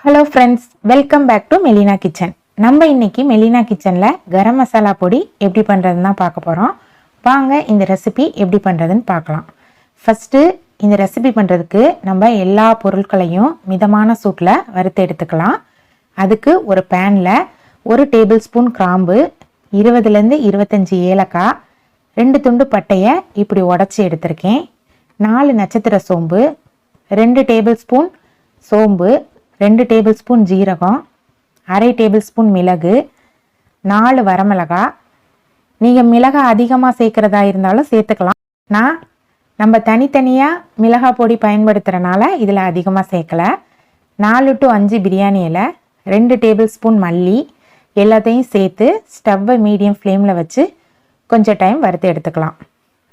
Hello friends, welcome back to Melina kitchen. நம்ம இன்னைக்கு மெலினா கிச்சனில் கரம் மசாலா பொடி எப்படி பண்ணுறதுன்னு தான் பார்க்க போகிறோம். வாங்க இந்த ரெசிபி எப்படி பண்ணுறதுன்னு பார்க்கலாம். ஃபஸ்ட்டு இந்த ரெசிபி பண்ணுறதுக்கு நம்ம எல்லா பொருட்களையும் மிதமான சூட்டில் வறுத்து எடுத்துக்கலாம். அதுக்கு ஒரு பேனில் 1 டேபிள் ஸ்பூன் கிராம்பு, 20லேருந்து 25 ஏலக்காய், 2 துண்டு பட்டையை இப்படி உடச்சி எடுத்திருக்கேன், 4 நட்சத்திர சோம்பு, 2 டேபிள் ஸ்பூன் சோம்பு, 2 டேபிள் ஸ்பூன் ஜீரகம், 1/2 டேபிள் ஸ்பூன் மிளகு, 4 வரமிளகாய். நீங்கள் மிளகாய் அதிகமாக சேர்க்குறதா இருந்தாலும் சேர்த்துக்கலாம். நம்ம தனித்தனியாக மிளகாய் பொடி பயன்படுத்துகிறனால இதில் அதிகமாக சேர்க்கலை. 4 to 5 பிரியாணி இலை, 2 டேபிள் ஸ்பூன் மல்லி, எல்லாத்தையும் சேர்த்து ஸ்டவ்வை மீடியம் ஃப்ளேமில் வச்சு கொஞ்சம் டைம் வறுத்து எடுத்துக்கலாம்.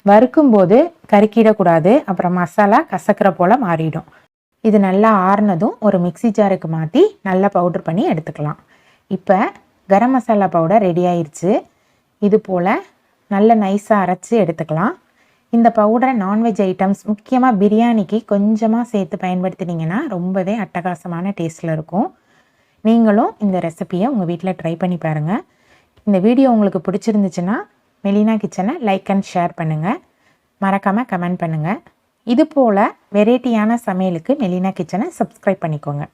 வறுக்கும்போது கருக்கிடக்கூடாது, அப்புறம் மசாலா கசக்கிற போல் மாறிடும். இது நல்லா ஆறுனதும் ஒரு மிக்சி ஜாருக்கு மாற்றி நல்லா பவுடர் பண்ணி எடுத்துக்கலாம். இப்போ கரம் மசாலா பவுடர் ரெடி ஆயிடுச்சு. இது போல் நல்ல நைஸாக அரைச்சி எடுத்துக்கலாம். இந்த பவுடரை நான்வெஜ் ஐட்டம்ஸ், முக்கியமாக பிரியாணிக்கு கொஞ்சமாக சேர்த்து பயன்படுத்தினீங்கன்னா ரொம்பவே அட்டகாசமான டேஸ்ட்டில் இருக்கும். நீங்களும் இந்த ரெசிபியை உங்கள் வீட்டில் ட்ரை பண்ணி பாருங்கள். இந்த வீடியோ உங்களுக்கு பிடிச்சிருந்துச்சுன்னா மெலினா கிச்சனை லைக் அண்ட் ஷேர் பண்ணுங்கள். மறக்காமல் கமெண்ட் பண்ணுங்கள். இது போல் வெரைட்டியான சமையலுக்கு மெலினா கிச்சனை சப்ஸ்கிரைப் பண்ணிக்கோங்க.